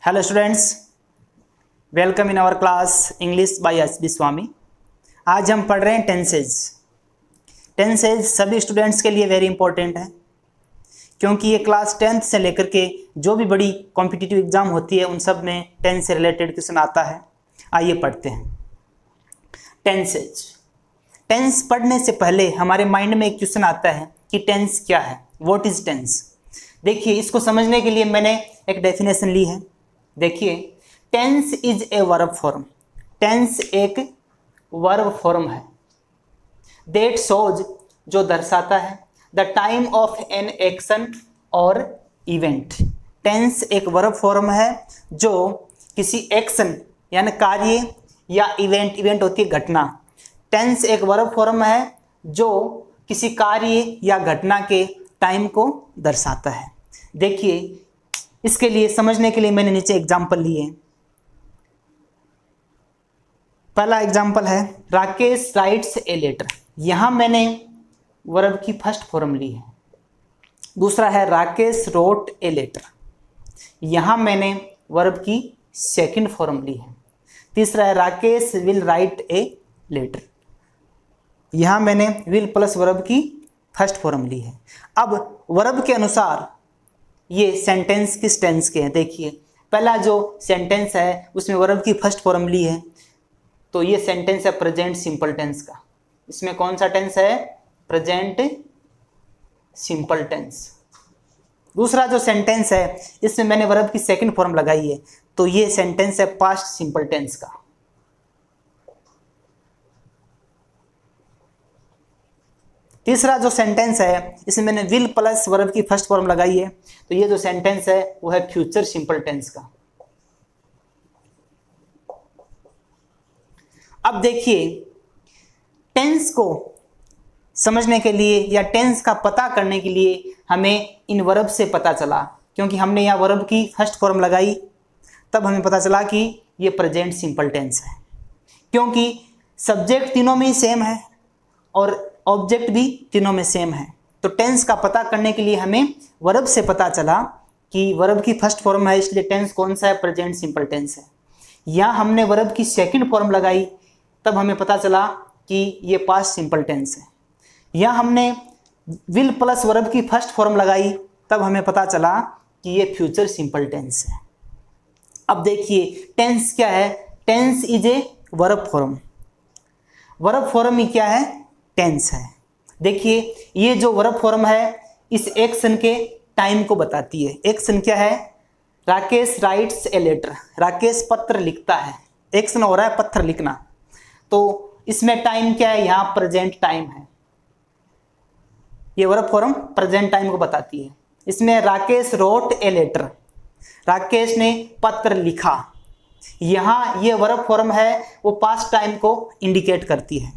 Hello students, welcome in our class English by S B. Swami. आज हम पढ़ रहे हैं टेंसेज। टेंसेज सभी स्टूडेंट्स के लिए वेरी इंपॉर्टेंट है, क्योंकि ये क्लास 10th से लेकर के जो भी बड़ी कॉम्पिटिटिव एग्जाम होती है उन सब में टेंस से रिलेटेड क्वेश्चन आता है। आइए पढ़ते हैं टेंसेज। टेंस पढ़ने से पहले हमारे माइंड में एक क्वेश्चन आता है कि टेंस क्या है, व्हाट इज टेंस। देखिए, इसको समझने के लिए मैंने एक डेफिनेशन ली है। देखिए, tense is a verb form. Tense एक वर्ब फॉर्म है। दैट शोज, जो दर्शाता है, the time of an action और इवेंट। टेंस एक वर्ब फॉर्म है जो किसी एक्शन यानी कार्य या इवेंट होती है घटना। टेंस एक वर्ब फॉर्म है जो किसी कार्य या घटना के टाइम को दर्शाता है। देखिए, इसके लिए समझने के लिए मैंने नीचे एग्जाम्पल लिए। पहला एग्जाम्पल है राकेश राइट्स ए लेटर। यहां मैंने वर्ब की फर्स्ट फॉर्म ली है। दूसरा है राकेश रोट ए लेटर। यहां मैंने वर्ब की सेकंड फॉर्म ली है। तीसरा है Rakesh will write a letter. यहां मैंने विल प्लस वर्ब की फर्स्ट फॉर्म ली है। अब वर्ब के अनुसार ये सेंटेंस किस टेंस के हैं। देखिए, पहला जो सेंटेंस है उसमें वर्ब की फर्स्ट फॉर्म ली है, तो ये सेंटेंस है प्रेजेंट सिंपल टेंस का। इसमें कौन सा टेंस है? Present simple tense. दूसरा जो सेंटेंस है इसमें मैंने वर्ब की सेकंड फॉर्म लगाई है, तो ये सेंटेंस है पास्ट सिंपल टेंस का। तीसरा जो सेंटेंस है इसमें मैंने विल प्लस वर्ब की फर्स्ट फॉर्म लगाई है, तो ये जो सेंटेंस है वो है फ्यूचर सिंपल टेंस का। अब देखिए, टेंस को समझने के लिए या टेंस का पता करने के लिए हमें इन वर्ब से पता चला, क्योंकि हमने यहाँ वर्ब की फर्स्ट फॉर्म लगाई, तब हमें पता चला कि ये प्रेजेंट सिंपल टेंस है, क्योंकि सब्जेक्ट तीनों में ही सेम है और ऑब्जेक्ट भी तीनों में सेम है। तो टेंस का पता करने के लिए हमें वर्ब से पता चला कि वर्ब की फर्स्ट फॉर्म है, इसलिए टेंस कौन सा है? प्रेजेंट सिंपल टेंस है। यहाँ हमने वर्ब की सेकंड फॉर्म लगाई, तब हमें पता चला कि ये पास्ट सिंपल टेंस है। यहाँ हमने विल प्लस वर्ब की फर्स्ट फॉर्म लगाई, तब हमें पता चला कि ये फ्यूचर सिंपल टेंस है। अब देखिए, टेंस क्या है? Tense is a verb form. Verb form ही क्या है? टेंस है। देखिए, ये जो वर्ब फॉर्म है इस एक्शन के टाइम को बताती है। एक्शन क्या है? Rakesh writes a letter. Rakesh पत्र लिखता है। एक्शन हो रहा है पत्र लिखना, तो इसमें टाइम क्या है? यहाँ प्रेजेंट टाइम है। ये वर्ब फॉर्म प्रेजेंट टाइम को बताती है। इसमें Rakesh wrote a letter, Rakesh ने पत्र लिखा। यहाँ ये वर्ब फॉर्म है वो पास्ट टाइम को इंडिकेट करती है।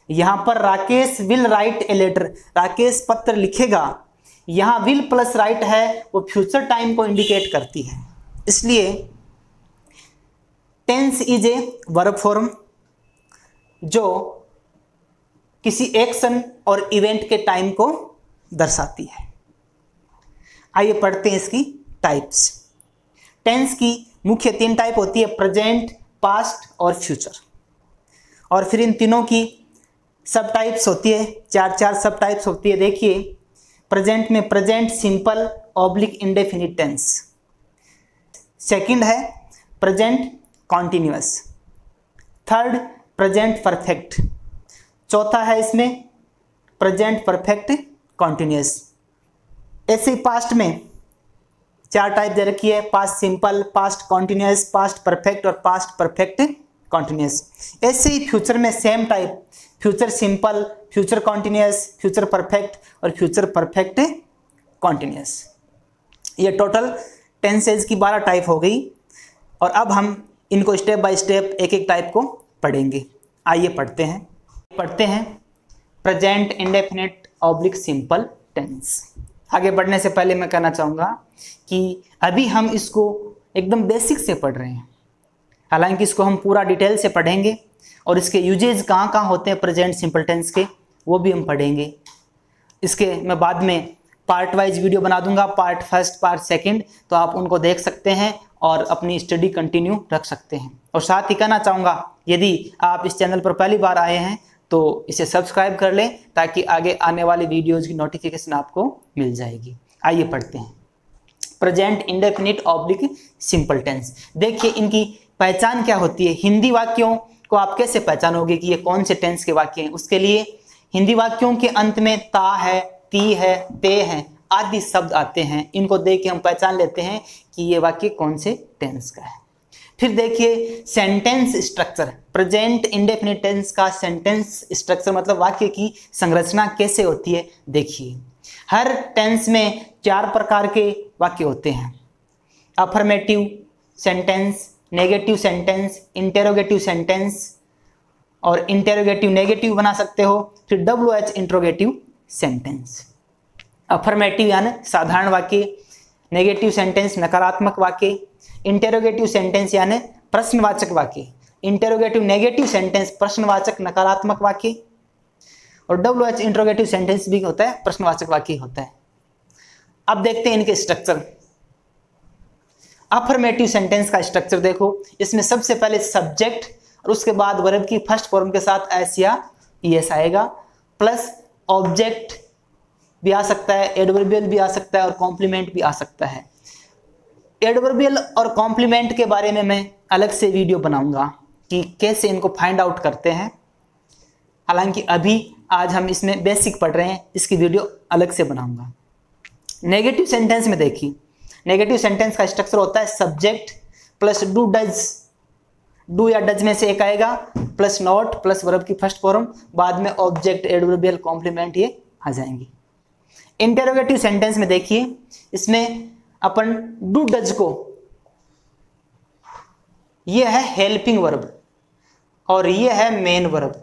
यहाँ पर Rakesh will write a letter, Rakesh पत्र लिखेगा। यहाँ विल प्लस राइट है वो फ्यूचर टाइम को इंडिकेट करती है। इसलिए tense is a verb form जो किसी एक्शन और इवेंट के टाइम को दर्शाती है। आइए पढ़ते हैं इसकी टाइप्स। टेंस की मुख्य 3 टाइप होती है, प्रेजेंट, पास्ट और फ्यूचर। और फिर इन तीनों की सब टाइप्स होती है, 4 सब टाइप्स होती है। देखिए, प्रेजेंट में present simple oblique indefinite tense. Second है present continuous. Third present perfect. चौथा है इसमें प्रेजेंट परफेक्ट कॉन्टिन्यूअस। ऐसे ही पास्ट में 4 टाइप दे रखी है, past simple, past continuous, past perfect और पास्ट परफेक्ट कॉन्टिन्यूअस। ऐसे ही फ्यूचर में same type, future simple, future continuous, future perfect और फ्यूचर परफेक्ट कॉन्टिन्यूअस। ये टोटल टेंसेज की 12 टाइप हो गई, और अब हम इनको स्टेप बाय स्टेप एक एक टाइप को पढ़ेंगे। आइए पढ़ते हैं present indefinite oblique simple tense. आगे बढ़ने से पहले मैं कहना चाहूँगा कि अभी हम इसको एकदम बेसिक से पढ़ रहे हैं, हालांकि इसको हम पूरा डिटेल से पढ़ेंगे और इसके यूजेज कहाँ होते हैं प्रेजेंट सिंपल टेंस के, वो भी हम पढ़ेंगे। इसके मैं बाद में पार्ट वाइज वीडियो बना दूंगा, पार्ट फर्स्ट पार्ट सेकंड, तो आप उनको देख सकते हैं और अपनी स्टडी कंटिन्यू रख सकते हैं। और साथ ही कहना चाहूँगा, यदि आप इस चैनल पर पहली बार आए हैं तो इसे सब्सक्राइब कर लें ताकि आगे आने वाली वीडियोज़ की नोटिफिकेशन आपको मिल जाएगी। आइए पढ़ते हैं। Present indefinite oblique simple tense. देखिए इनकी पहचान क्या होती है। हिंदी वाक्यों को आप कैसे पहचानोगे कि ये कौन से टेंस के वाक्य हैं? उसके लिए हिंदी वाक्यों के अंत में ता है, ती है, ते है आदि शब्द आते हैं। इनको देख के हम पहचान लेते हैं कि ये वाक्य कौन से टेंस का है। फिर देखिए sentence structure. Present indefinite tense का सेंटेंस स्ट्रक्चर मतलब वाक्य की संरचना कैसे होती है। देखिए हर टेंस में 4 प्रकार के वाक्य होते हैं। Affirmative sentence, negative sentence, interrogative sentence और इंटेरोगेटिव नेगेटिव बना सकते हो। फिर WH इंट्रोगेटिव सेंटेंस। अफर्मेटिव यानी साधारण वाक्य, नेगेटिव सेंटेंस नकारात्मक वाक्य, इंटेरोगेटिव सेंटेंस यानी प्रश्नवाचक वाक्य, इंटेरोगेटिव नेगेटिव सेंटेंस प्रश्नवाचक नकारात्मक वाक्य और WH इंट्रोगेटिव सेंटेंस भी होता है, प्रश्नवाचक वाक्य होता है। अब देखते हैं इनके स्ट्रक्चर। अफर्मेटिव सेंटेंस का स्ट्रक्चर देखो, इसमें सबसे पहले सब्जेक्ट और उसके बाद वर्ब की फर्स्ट फॉर्म के साथ एस या ईएस आएगा, प्लस ऑब्जेक्ट भी आ सकता है, एडवर्बियल भी आ सकता है और कॉम्प्लीमेंट भी आ सकता है। एडवर्बियल और कॉम्प्लीमेंट के बारे में मैं अलग से वीडियो बनाऊंगा कि कैसे इनको फाइंड आउट करते हैं। हालांकि अभी आज हम इसमें बेसिक पढ़ रहे हैं, इसकी वीडियो अलग से बनाऊंगा। नेगेटिव सेंटेंस में देखिए, नेगेटिव सेंटेंस का स्ट्रक्चर होता है subject plus do does, do या डज में से एक आएगा, प्लस नॉट प्लस वर्ब की फर्स्ट फॉर्म, बाद में ऑब्जेक्ट एडवर्बियल कॉम्प्लीमेंट ये आ जाएंगी। इंटेरोगेटिव सेंटेंस में देखिए, इसमें अपन डू डज को, ये है हेल्पिंग वर्ब और ये है मेन वर्ब,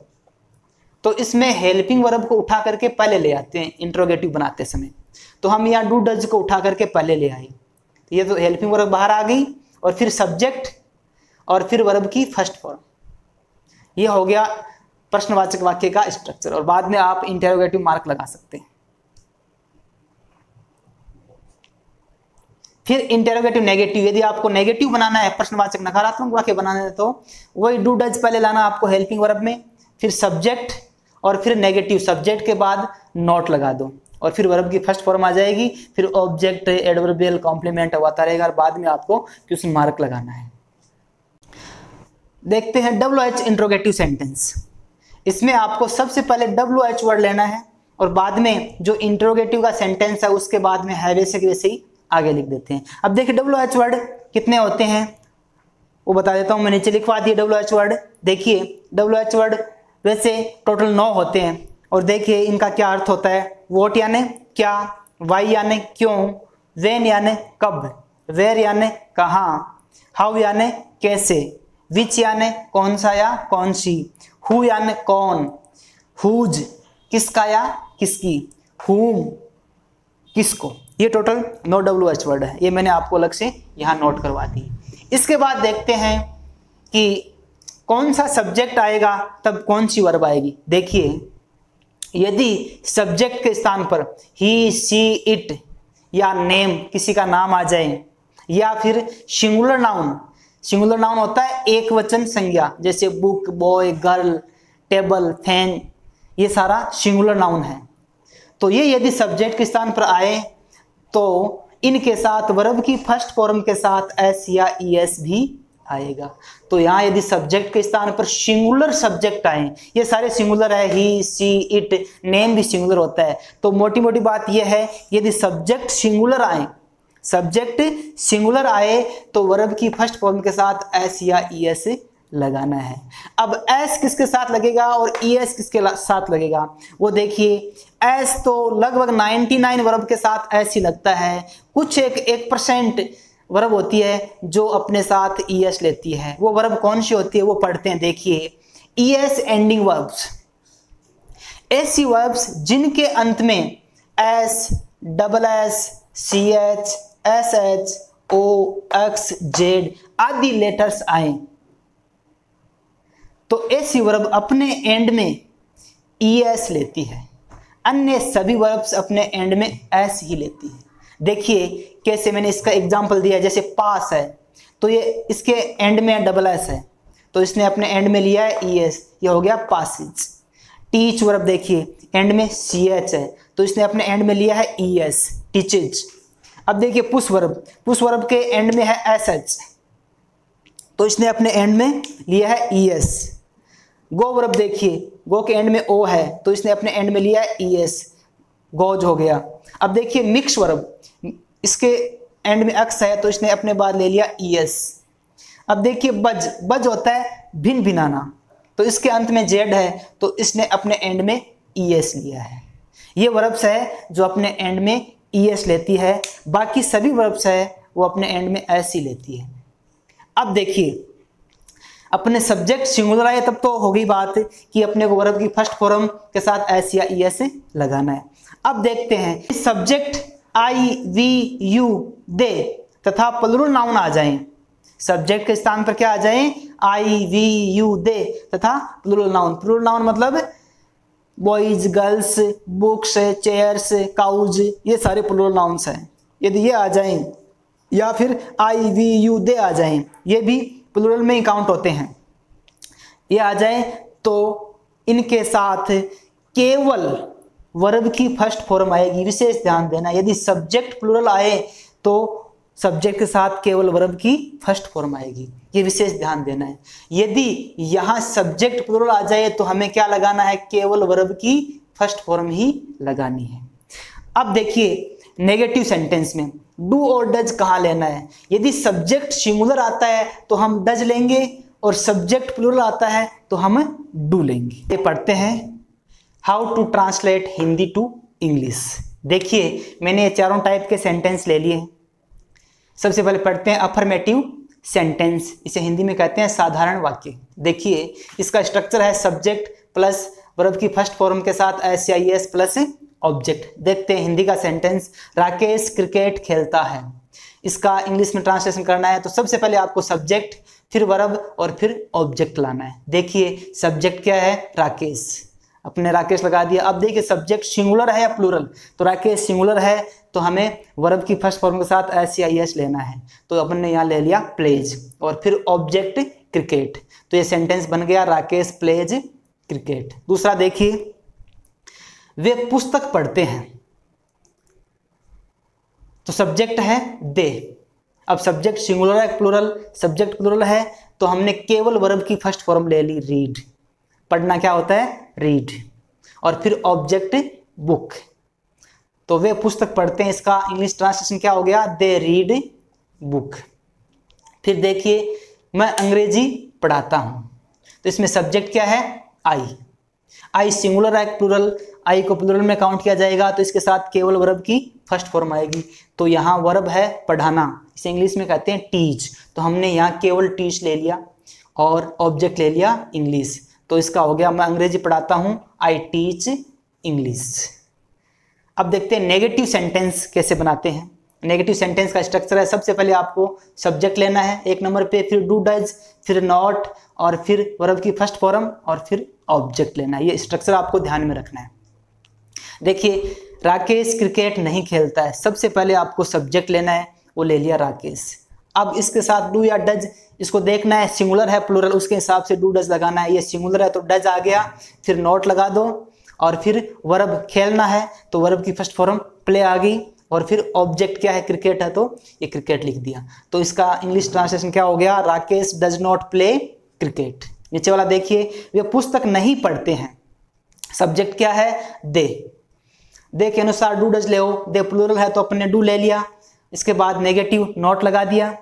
तो इसमें हेल्पिंग वर्ब को उठा करके पहले ले आते हैं इंट्रोगेटिव बनाते समय। तो हम यहाँ डू डज को उठा करके पहले ले आए, तो ये तो हेल्पिंग वर्ब बाहर आ गई और फिर सब्जेक्ट और फिर वर्ब की फर्स्ट फॉर्म। ये हो गया प्रश्नवाचक वाक्य का स्ट्रक्चर और बाद में आप इंटेरोगेटिव मार्क लगा सकते हैं। फिर इंटेरोगेटिव नेगेटिव, यदि आपको नेगेटिव बनाना है, प्रश्नवाचक नकारात्मक वाक्य बनाना है, तो वही डू डज पहले लाना आपको हेल्पिंग वर्ब में, फिर सब्जेक्ट और फिर नेगेटिव, सब्जेक्ट के बाद नॉट लगा दो और फिर वर्ब की फर्स्ट फॉर्म आ जाएगी, फिर ऑब्जेक्ट एडवर्बियल कॉम्प्लीमेंट आता रहेगा और बाद में आपको क्वेश्चन मार्क लगाना है। देखते हैं WH इंट्रोगेटिव सेंटेंस। इसमें आपको सबसे पहले WH वर्ड लेना है और बाद में जो इंट्रोगेटिव का सेंटेंस है उसके बाद में है वैसे के वैसे ही आगे लिख देते हैं। अब देखिए WH वर्ड कितने होते हैं वो बता देता हूं, मैं नीचे लिखवा दिए WH वर्ड। देखिए WH वर्ड वैसे टोटल 9 होते हैं और देखिए इनका क्या अर्थ होता है। वोट यानी क्या, वाई यानी क्यों, वेन यानी कब, वेयर यानी कहाँ, हाउ यानी कैसे, विच यानी कौन सा या कौन सी, हु यानी कौन, हुज किसका या किसकी, हुम किसको। ये टोटल 9 WH वर्ड है, ये मैंने आपको अलग से यहाँ नोट करवा दी। इसके बाद देखते हैं कि कौन सा सब्जेक्ट आएगा तब कौन सी वर्ब आएगी। देखिए यदि सब्जेक्ट के स्थान पर ही, सी, इट या नेम किसी का नाम आ जाए या फिर सिंगुलर नाउन, सिंगुलर नाउन होता है एक वचन संज्ञा, जैसे book, boy, girl, table, fan, ये सारा सिंगुलर नाउन है। तो ये यदि सब्जेक्ट के स्थान पर आए तो इनके साथ वर्ब की फर्स्ट फॉर्म के साथ एस या ईएस भी आएगा। तो यहाँ यदि सब्जेक्ट के स्थान पर सिंगुलर सब्जेक्ट आए, ये सारे सिंगुलर है, ही, सी, इट, नेम भी सिंगुलर होता है। तो मोटी मोटी बात यह है, यदि सब्जेक्ट सिंगुलर आए, सब्जेक्ट सिंगुलर आए तो वर्ब की फर्स्ट फॉर्म के साथ एस या ईएस लगाना है। अब एस किसके साथ लगेगा और ईएस किसके साथ लगेगा वो देखिए। एस तो लगभग 99 वर्ब के साथ एस ही लगता है, कुछ 1% वर्ब होती है जो अपने साथ ईएस लेती है। वो वर्ब कौन सी होती है वो पढ़ते हैं। देखिए ईएस एंडिंग वर्ब्स, ऐसी वर्ब्स जिनके अंत में S, double S, C H, S H, O, X, Z आदि लेटर्स आए तो ऐसी वर्ब अपने एंड में ईएस लेती है। अन्य सभी वर्ब्स अपने एंड में एस ही लेती है। देखिए कैसे, मैंने इसका एग्जांपल दिया है। जैसे पास है तो ये इसके एंड में डबल एस है, तो इसने अपने एंड में लिया है ई एस, ये हो गया पासिज। टीच वर्ब देखिए एंड में सी एच है, तो इसने अपने एंड में लिया है ई एस, टीचेज। अब देखिए पुश वर्ब के एंड में है एस एच, तो इसने अपने एंड में लिया है ई एस। गो वर्ब देखिए, गो के एंड में ओ है, तो इसने अपने एंड में लिया है ई एस, गोज हो गया। अब देखिए मिक्स वर्ब, इसके एंड में एक्स है, तो इसने अपने बाद ले लिया ई एस। अब देखिए बज होता है भिन्न भिनाना, तो इसके अंत में जेड है, तो इसने अपने एंड में ई एस लिया है। ये वर्ब्स है जो अपने एंड में ई एस लेती है, बाकी सभी वर्ब्स है वो अपने एंड में एस ही लेती है। अब देखिए अपने सब्जेक्ट सिंगुलर आए तब तो हो गई बात कि अपने को वर्ब की फर्स्ट फॉर्म के साथ एस या ई एस लगाना है। अब देखते हैं subject I we you they तथा प्लूरल नाउन आ जाएं। सब्जेक्ट के स्थान पर क्या आ जाएं? आई वी यू दे तथा प्लूरल नाउन। प्लूरल नाउन मतलब boys, girls, books, chairs, cows, ये सारे प्लूरल नाउन्स हैं। यदि ये आ जाएं या फिर आई वी यू दे आ जाएं, ये भी प्लूरल में ही काउंट होते हैं। ये आ जाए तो इनके साथ केवल वर्ब की फर्स्ट फॉर्म आएगी, विशेष ध्यान देना। यदि सब्जेक्ट प्लूरल आए तो सब्जेक्ट के साथ केवल वर्ब की फर्स्ट फॉर्म आएगी, ये विशेष ध्यान देना है। यदि यहाँ सब्जेक्ट प्लूरल आ जाए तो हमें क्या लगाना है? केवल वर्ब की फर्स्ट फॉर्म ही लगानी है। अब देखिए नेगेटिव सेंटेंस में डू और डज कहाँ लेना है? यदि सब्जेक्ट सिंगुलर आता है तो हम डज लेंगे और सब्जेक्ट प्लूरल आता है तो हम डू लेंगे। ये पढ़ते हैं how to translate Hindi to English. देखिए मैंने ये चारों टाइप के सेंटेंस ले लिए हैं। सबसे पहले पढ़ते हैं अफर्मेटिव सेंटेंस, इसे हिंदी में कहते हैं साधारण वाक्य। देखिए इसका स्ट्रक्चर है सब्जेक्ट प्लस वर्ब की फर्स्ट फॉर्म के साथ एस या ई एस प्लस ऑब्जेक्ट। देखते हैं हिंदी का सेंटेंस, राकेश क्रिकेट खेलता है। इसका इंग्लिश में ट्रांसलेशन करना है तो सबसे पहले आपको सब्जेक्ट, फिर वर्ब और फिर ऑब्जेक्ट लाना है। देखिए सब्जेक्ट क्या है? राकेश, अपने राकेश लगा दिया। अब देखिए सब्जेक्ट सिंगुलर है या प्लूरल? तो राकेश सिंगुलर है तो हमें वर्ब की फर्स्ट फॉर्म के साथ एस या ई एस लेना है, तो अपन ने यहाँ ले लिया प्लेज और फिर ऑब्जेक्ट क्रिकेट। तो ये सेंटेंस बन गया राकेश प्लेज क्रिकेट। दूसरा देखिए वे पुस्तक पढ़ते हैं, तो सब्जेक्ट है दे। अब सब्जेक्ट सिंगुलर है प्लूरल? सब्जेक्ट प्लूरल है तो हमने केवल वर्ब की फर्स्ट फॉर्म ले ली रीड। पढ़ना क्या होता है? रीड। और फिर ऑब्जेक्ट बुक, तो वे पुस्तक पढ़ते हैं, इसका इंग्लिश ट्रांसलेशन क्या हो गया? They read book. फिर देखिए मैं अंग्रेजी पढ़ाता हूं, तो इसमें सब्जेक्ट क्या है? आई सिंगुलर है प्लूरल? आई को प्लूरल में काउंट किया जाएगा तो इसके साथ केवल वर्ब की फर्स्ट फॉर्म आएगी। तो यहाँ वर्ब है पढ़ाना, इसे इंग्लिश में कहते हैं टीच, तो हमने यहाँ केवल टीच ले लिया और ऑब्जेक्ट ले लिया इंग्लिश। तो इसका हो गया मैं अंग्रेजी पढ़ाता हूँ, आई टीच इंग्लिश। अब देखते हैं नेगेटिव सेंटेंस कैसे बनाते हैं। नेगेटिव सेंटेंस का स्ट्रक्चर है, सबसे पहले आपको सब्जेक्ट लेना है एक नंबर पे, फिर डू डज, फिर नॉट और फिर वर्ब की फर्स्ट फॉर्म और फिर ऑब्जेक्ट लेना है। ये स्ट्रक्चर आपको ध्यान में रखना है। देखिए राकेश क्रिकेट नहीं खेलता है, सबसे पहले आपको सब्जेक्ट लेना है, वो ले लिया राकेश। अब इसके साथ डू या डज, इसको देखना है सिंगुलर है प्लूरल, उसके हिसाब से डू डज लगाना है। ये सिंगुलर है तो डज आ गया, फिर नॉट लगा दो और फिर वर्ब खेलना है तो वर्ब की फर्स्ट फॉर्म प्ले आ गई और फिर ऑब्जेक्ट क्या है? क्रिकेट है तो ये क्रिकेट लिख दिया। तो इसका इंग्लिश ट्रांसलेशन क्या हो गया? Rakesh does not play cricket. नीचे वाला देखिए वे पुस्तक नहीं पढ़ते हैं, सब्जेक्ट क्या है? दे के अनुसार डू डज ले, दे प्लूरल है तो अपने डू ले लिया, इसके बाद नेगेटिव नॉट लगा दिया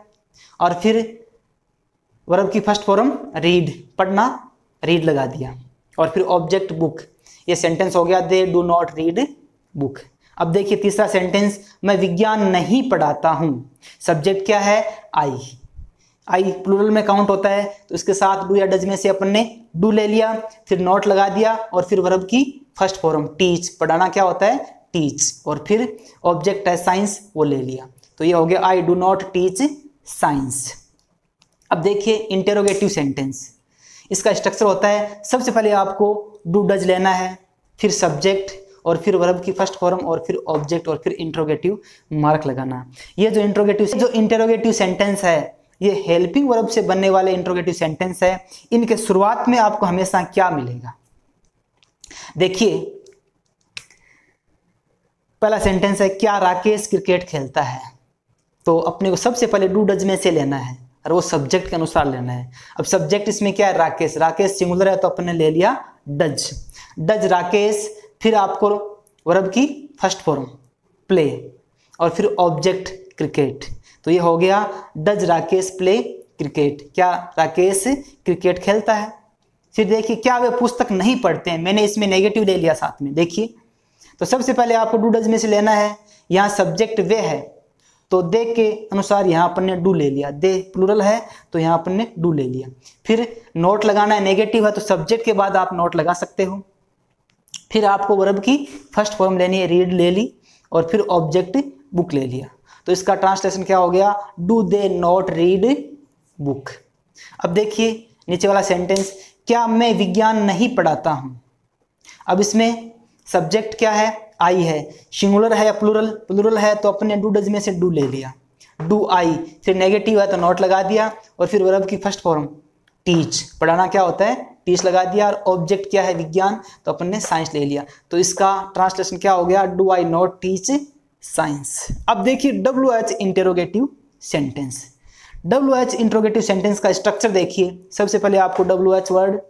और फिर वर्ब की फर्स्ट फॉर्म रीड, पढ़ना, रीड लगा दिया और फिर ऑब्जेक्ट बुक। ये सेंटेंस हो गया they do not read book. अब देखिए तीसरा सेंटेंस, मैं विज्ञान नहीं पढ़ाता हूँ, सब्जेक्ट क्या है? आई प्लूरल में काउंट होता है तो इसके साथ डू या डज में से अपन ने डू ले लिया, फिर नॉट लगा दिया और फिर वर्ब की फर्स्ट फॉर्म टीच, पढ़ाना क्या होता है? टीच, और फिर ऑब्जेक्ट है साइंस, वो ले लिया। तो ये हो गया I do not teach science. अब देखिए इंटेरोगेटिव सेंटेंस, इसका स्ट्रक्चर होता है सबसे पहले आपको डू डज लेना है, फिर सब्जेक्ट और फिर वर्ब की फर्स्ट फॉर्म और फिर ऑब्जेक्ट और फिर इंट्रोगेटिव मार्क लगाना। ये जो इंटरोगेटिव सेंटेंस है ये हेल्पिंग वर्ब से बनने वाले इंट्रोगेटिव सेंटेंस है। इनके शुरुआत में आपको हमेशा क्या मिलेगा? देखिए पहला सेंटेंस है क्या राकेश क्रिकेट खेलता है। तो अपने को सबसे पहले डू डज में से लेना है और वो सब्जेक्ट के अनुसार लेना है। अब सब्जेक्ट इसमें क्या है? राकेश। राकेश सिंगुलर है तो अपने ले लिया डज। डज राकेश, फिर आपको वर्ब की फर्स्ट फॉर्म प्ले और फिर ऑब्जेक्ट क्रिकेट। तो ये हो गया डज राकेश प्ले क्रिकेट। क्या राकेश क्रिकेट खेलता है? फिर देखिए क्या वे पुस्तक नहीं पढ़ते हैं। मैंने इसमें नेगेटिव ले लिया साथ में। देखिए तो सबसे पहले आपको डू डज में से लेना है। यहाँ सब्जेक्ट वे है तो दे के अनुसार यहाँ अपन ने डू ले लिया। दे प्लूरल है तो यहाँ अपन ने डू ले लिया। फिर नोट लगाना है, नेगेटिव है तो सब्जेक्ट के बाद आप नोट लगा सकते हो। फिर आपको वर्ब की फर्स्ट फॉर्म लेनी है, रीड ले ली और फिर ऑब्जेक्ट बुक ले लिया। तो इसका ट्रांसलेशन क्या हो गया? Do they not read book. अब देखिए नीचे वाला सेंटेंस, क्या मैं विज्ञान नहीं पढ़ाता हूं। अब इसमें सब्जेक्ट क्या है? आई है। सिंगुलर है या प्लूरल? प्लूरल है तो अपने डू डज में से डू ले लिया, डू आई। फिर नेगेटिव है तो नॉट लगा दिया और फिर वर्ब की फर्स्ट फॉर्म टीच। पढ़ाना क्या होता है? टीच लगा दिया। और ऑब्जेक्ट क्या है? विज्ञान, तो अपन ने साइंस ले लिया। तो इसका ट्रांसलेशन क्या हो गया? Do I not teach science. अब देखिए WH interrogative sentence. WH interrogative sentence का स्ट्रक्चर देखिए। सबसे पहले आपको WH वर्ड,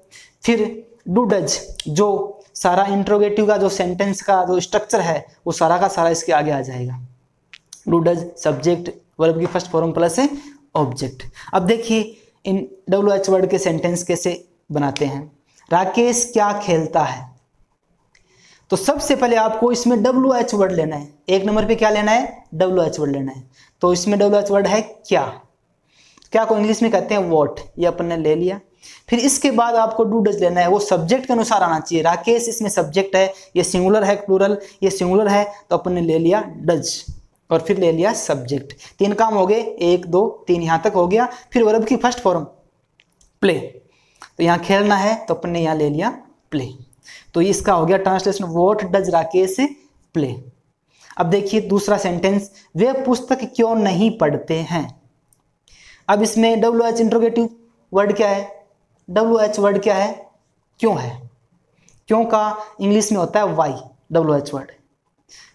फिर डू डज, जो सारा इंट्रोगेटिव का जो सेंटेंस का जो स्ट्रक्चर है वो सारा का सारा इसके आगे आ जाएगा। डू डज सब्जेक्ट वर्ब की फर्स्ट फॉर्म प्लस ऑब्जेक्ट। अब देखिए इन WH वर्ड के सेंटेंस कैसे बनाते हैं। राकेश क्या खेलता है। तो सबसे पहले आपको इसमें WH वर्ड लेना है। एक नंबर पे क्या लेना है? WH वर्ड लेना है। तो इसमें WH वर्ड है क्या। क्या को इंग्लिश में कहते हैं वॉट। ये अपन ने ले लिया। फिर इसके बाद आपको डू डज लेना है, वो सब्जेक्ट के अनुसार आना चाहिए। राकेश इसमें सब्जेक्ट है, ये सिंगुलर है प्लूरल, ये सिंगुलर है तो अपन ने ले लिया डज और फिर ले लिया सब्जेक्ट। 3 काम हो गए, 1 2 3 यहाँ तक हो गया। फिर वर्ब की फर्स्ट फॉर्म प्ले, तो यहाँ खेलना है तो अपन ने यहाँ ले लिया प्ले। तो इसका हो गया translation, what does Rakesh play. अब देखिए दूसरा सेंटेंस, वे पुस्तक क्यों नहीं पढ़ते हैं। अब इसमें WH इंट्रोगेटिव वर्ड क्या है? WH वर्ड क्या है? क्यों है। क्यों का इंग्लिश में होता है वाई, WH वर्ड।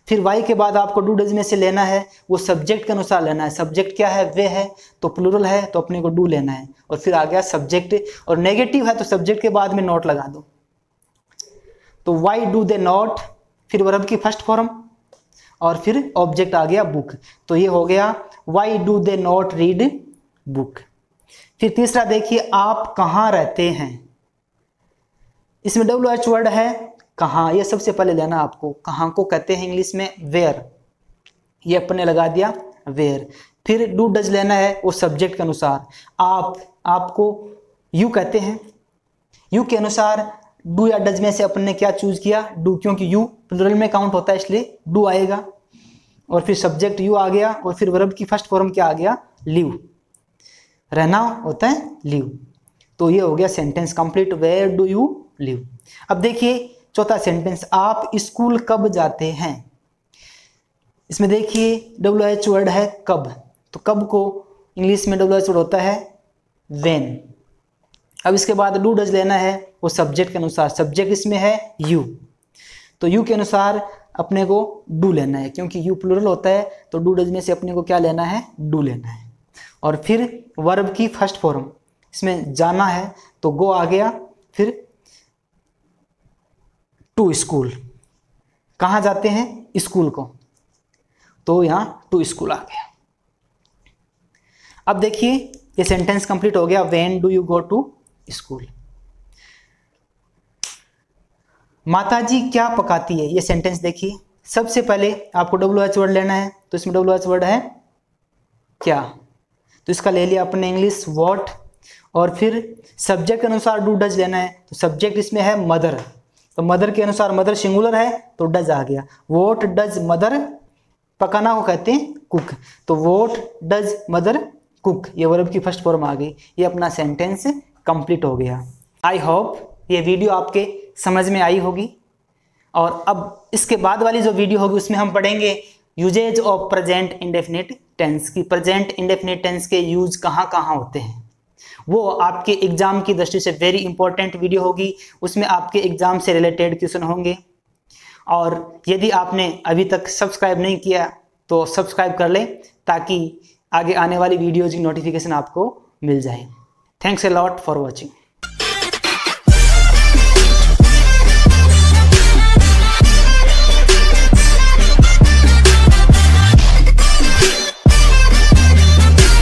फिर वाई के बाद आपको डू डज में से लेना है, वो सब्जेक्ट के अनुसार लेना है। सब्जेक्ट क्या है? वे है तो प्लूरल है तो अपने को डू लेना है और फिर आ गया सब्जेक्ट। और नेगेटिव है तो सब्जेक्ट के बाद में नोट लगा दो। तो वाई डू दे नॉट, फिर वर्ब की फर्स्ट फॉर्म और फिर ऑब्जेक्ट आ गया बुक। तो ये हो गया why do they not read book. फिर तीसरा देखिए, आप कहाँ रहते हैं। इसमें WH वर्ड है कहाँ, ये सबसे पहले लेना आपको। कहाँ को कहते हैं इंग्लिश में वेयर, ये अपने लगा दिया वेयर। फिर डू डज लेना है वो सब्जेक्ट के अनुसार। आपको यू कहते हैं, यू के अनुसार डू या डज में से अपन ने क्या चूज किया? डू, क्योंकि यू प्लूरल में काउंट होता है इसलिए डू आएगा। और फिर सब्जेक्ट यू आ गया और फिर वर्ब की फर्स्ट फॉर्म क्या आ गया? लिव, रहना होता है लिव। तो ये हो गया sentence complete, where do you live. अब देखिए चौथा सेंटेंस, आप स्कूल कब जाते हैं। इसमें देखिए WH वर्ड है कब, तो कब को इंग्लिश में WH वर्ड होता है व्हेन। अब इसके बाद डू डज लेना है वो सब्जेक्ट के अनुसार। सब्जेक्ट इसमें है यू, तो यू के अनुसार अपने को डू लेना है, क्योंकि यू प्लूरल होता है तो डू डज में से अपने को क्या लेना है? डू लेना है। और फिर वर्ब की फर्स्ट फॉर्म, इसमें जाना है तो गो आ गया। फिर टू स्कूल, कहाँ जाते हैं? स्कूल को, तो यहाँ टू स्कूल आ गया। अब देखिए ये सेंटेंस कंप्लीट हो गया, when do you go to school. माताजी क्या पकाती है, ये सेंटेंस देखिए। सबसे पहले आपको WH वर्ड लेना है, तो इसमें WH वर्ड है क्या, तो इसका ले लिया अपने इंग्लिश व्हाट। और फिर सब्जेक्ट के अनुसार डू डज लेना है, तो सब्जेक्ट इसमें है मदर, तो मदर के अनुसार मदर सिंगुलर है तो डज आ गया। व्हाट डज मदर, पकाना को कहते हैं कुक, तो व्हाट डज मदर कुक, ये वर्ब की फर्स्ट फॉर्म आ गई। ये अपना सेंटेंस कंप्लीट हो गया। आई होप ये वीडियो आपके समझ में आई होगी और अब इसके बाद वाली जो वीडियो होगी उसमें हम पढ़ेंगे usages of present indefinite tense की। प्रेजेंट इंडेफिनिट टेंस के यूज कहाँ कहाँ होते हैं, वो आपके एग्जाम की दृष्टि से वेरी इंपॉर्टेंट वीडियो होगी। उसमें आपके एग्जाम से रिलेटेड क्वेश्चन होंगे। और यदि आपने अभी तक सब्सक्राइब नहीं किया तो सब्सक्राइब कर लें ताकि आगे आने वाली वीडियोज़ की नोटिफिकेशन आपको मिल जाए। Thanks a lot for watching.